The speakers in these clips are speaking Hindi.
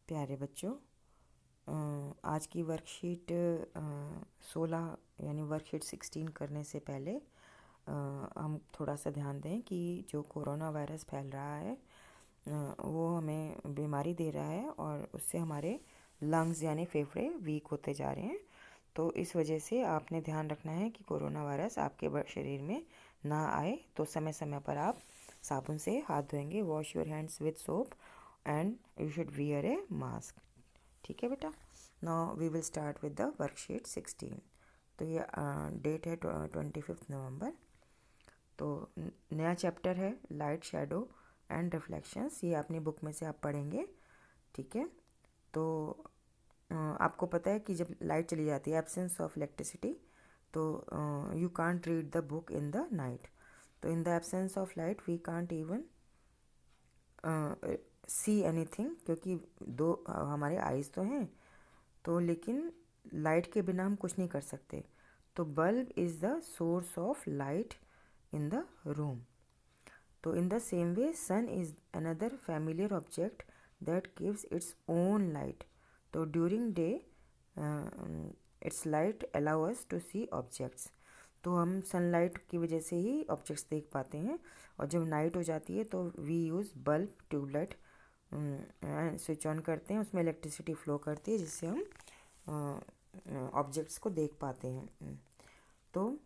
प्यारे बच्चों, आज की वर्कशीट 16 यानी वर्कशीट 16 करने से पहले हम थोड़ा सा ध्यान दें कि जो कोरोना वायरस फैल रहा है वो हमें बीमारी दे रहा है और उससे हमारे लंग्स यानी फेफड़े वीक होते जा रहे हैं। तो इस वजह से आपने ध्यान रखना है कि कोरोना वायरस आपके शरीर में ना आए। तो समय समय पर आप साबुन से हाथ धोएंगे। Wash your hands with soap and you should wear a mask. ठीक है बेटा। Now we will start with the worksheet 16। तो ये डेट है 25 नवंबर। तो नया चैप्टर है लाइट, शैडो एंड रिफ्लेक्शंस। ये अपनी बुक में से आप पढ़ेंगे। ठीक है। तो आपको पता है कि जब लाइट चली जाती है, एब्सेंस ऑफ इलेक्ट्रिसिटी, तो you can't read the book in the night. तो in the absence of light we can't even see anything, क्योंकि दो हमारे आइज़ तो हैं, तो लेकिन लाइट के बिना हम कुछ नहीं कर सकते। तो bulb is the source of light in the room. तो in the same way sun is another familiar object that gives its own light. तो during day its light allow us to see objects. तो हम सनलाइट की वजह से ही ऑब्जेक्ट्स देख पाते हैं। और जब नाइट हो जाती है तो we use bulb, tubelight switch on करते हैं, उसमें इलेक्ट्रिसिटी फ्लो करती है जिससे हम ऑब्जेक्ट्स को देख पाते हैं। तो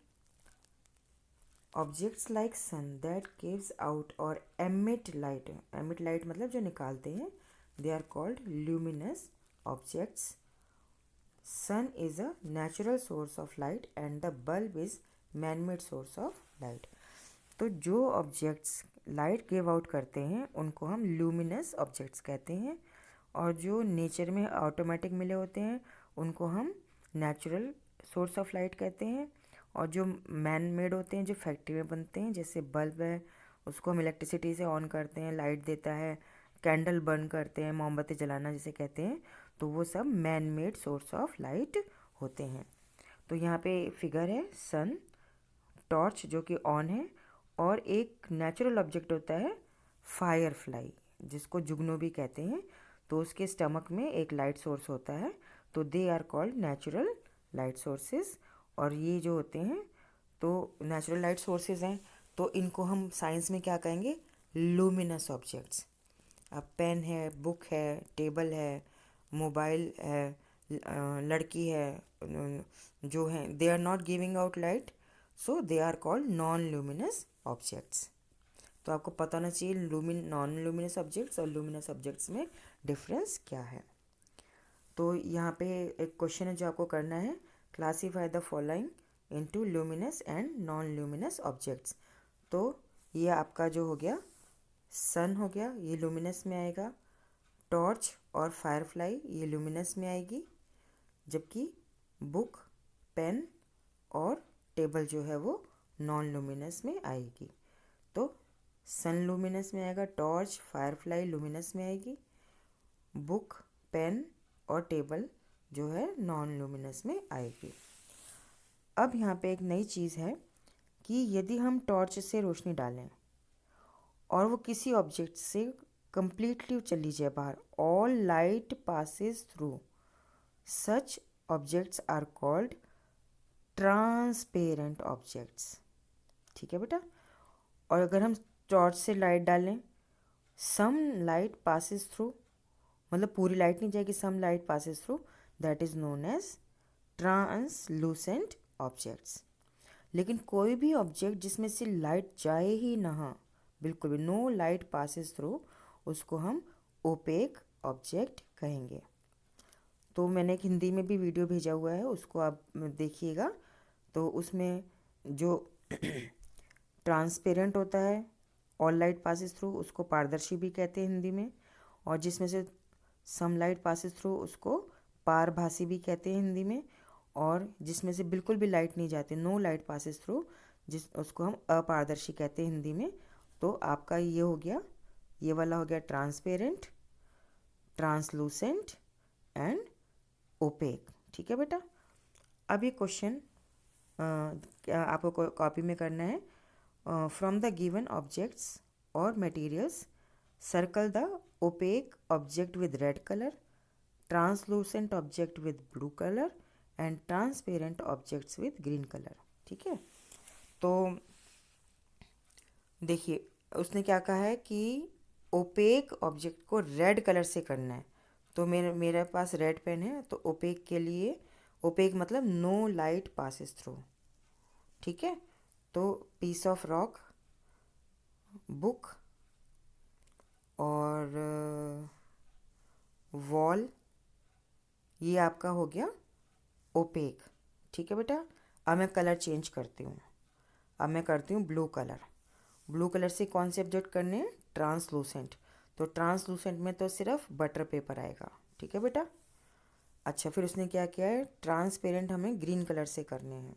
objects like sun that gives out और एमिट लाइट मतलब जो निकालते हैं, they are called luminous objects. Sun is a natural source of light and the bulb is man made source of light. तो जो ऑब्जेक्ट्स लाइट गिव आउट करते हैं उनको हम ल्यूमिनस ऑब्जेक्ट्स कहते हैं, और जो नेचर में ऑटोमेटिक मिले होते हैं उनको हम नेचुरल सोर्स ऑफ लाइट कहते हैं। और जो मैन मेड होते हैं, जो फैक्ट्री में बनते हैं, जैसे बल्ब है, उसको हम इलेक्ट्रिसिटी से ऑन करते हैं, लाइट देता है। कैंडल बर्न करते हैं, मोमबत्ती जलाना जिसे कहते हैं, तो वो सब man made source of light होते हैं। तो यहाँ पे फिगर है सन, टॉर्च जो कि ऑन है, और एक नेचुरल ऑब्जेक्ट होता है फायर फ्लाई, जिसको जुगनू भी कहते हैं। तो उसके स्टमक में एक लाइट सोर्स होता है। तो they are called natural light sources. और ये जो होते हैं तो नेचुरल लाइट सोर्सेज हैं, तो इनको हम साइंस में क्या कहेंगे? Luminous objects. अब पेन है, बुक है, टेबल है, मोबाइल है, लड़की है, जो हैं they are not giving out light, so they are called non luminous objects. तो आपको पता होना चाहिए नॉन लूमिनस ऑब्जेक्ट्स और लूमिनस ऑब्जेक्ट्स में डिफरेंस क्या है। तो यहाँ पे एक क्वेश्चन है जो आपको करना है, classify the following into luminous and non luminous objects. तो ये आपका जो हो गया सन हो गया, ये लूमिनस में आएगा। टॉर्च और फायरफ्लाई ये लूमिनस में आएगी, जबकि बुक, पेन और टेबल जो है वो नॉन लूमिनस में आएगी। तो सन लूमिनस में आएगा, टॉर्च, फायरफ्लाई लूमिनस में आएगी, बुक, पेन और टेबल जो है नॉन लूमिनस में आएगी। अब यहाँ पे एक नई चीज़ है कि यदि हम टॉर्च से रोशनी डालें और वो किसी ऑब्जेक्ट से कंप्लीटली चली जाए बाहर, all light passes through, such objects are called transparent objects. ठीक है बेटा। और अगर हम टॉर्च से लाइट डालें, सम लाइट पासिस थ्रू, मतलब पूरी लाइट नहीं जाएगी, some light passes through, that is known as translucent objects. लेकिन कोई भी ऑब्जेक्ट जिसमें से लाइट जाए ही ना, बिल्कुल भी नो लाइट पासिस थ्रू, उसको हम ओपेक ऑब्जेक्ट कहेंगे। तो मैंने एक हिंदी में भी वीडियो भेजा हुआ है, उसको आप देखिएगा। तो उसमें जो ट्रांसपेरेंट होता है, ऑल लाइट पासिस थ्रू, उसको पारदर्शी भी कहते हैं हिंदी में। और जिसमें से सम लाइट पासिस थ्रू, उसको पारभासी भी कहते हैं हिंदी में। और जिसमें से बिल्कुल भी लाइट नहीं जाती, नो लाइट पासिस थ्रू, उसको हम अपारदर्शी कहते हैं हिंदी में। तो आपका ये हो गया, ये वाला हो गया ट्रांसपेरेंट, ट्रांसलूसेंट एंड ओपेक। ठीक है बेटा। अब ये क्वेश्चन आपको कॉपी में करना है। फ्रॉम द गिवन ऑब्जेक्ट्स और materials circle the opaque object with red colour translucent object with blue colour and transparent objects with green colour. ठीक है, तो देखिए उसने क्या कहा है कि ओपेक ऑब्जेक्ट को रेड कलर से करना है। तो मेरे पास रेड पेन है, तो ओपेक के लिए, ओपेक मतलब नो लाइट पासिस थ्रू। ठीक है, तो पीस ऑफ रॉक, बुक और वॉल, ये आपका हो गया ओपेक। ठीक है बेटा, अब मैं कलर चेंज करती हूँ। अब मैं करती हूँ ब्लू कलर। ब्लू कलर से कौन से ऑब्जेक्ट करने हैं? ट्रांसलूसेंट। तो ट्रांसलूसेंट में तो सिर्फ बटर पेपर आएगा। ठीक है बेटा। अच्छा, फिर उसने क्या किया है, ट्रांसपेरेंट हमें ग्रीन कलर से करने हैं।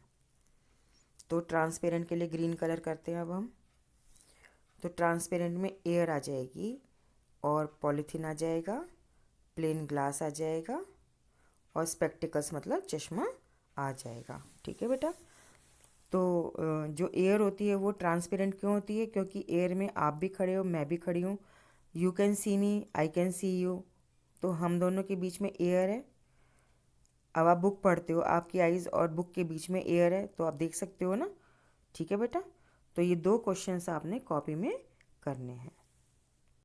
तो ट्रांसपेरेंट के लिए ग्रीन कलर करते हैं अब हम। तो ट्रांसपेरेंट में एयर आ जाएगी और पॉलीथीन आ जाएगा, प्लेन ग्लास आ जाएगा और स्पेक्टिकल्स मतलब चश्मा आ जाएगा। ठीक है बेटा। तो जो एयर होती है वो ट्रांसपेरेंट क्यों होती है? क्योंकि एयर में आप भी खड़े हो, मैं भी खड़ी हूँ, you can see me, I can see you, तो हम दोनों के बीच में एयर है। अब आप बुक पढ़ते हो, आपकी आइज़ और बुक के बीच में एयर है, तो आप देख सकते हो ना। ठीक है बेटा, तो ये 2 क्वेश्चंस आपने कॉपी में करने हैं।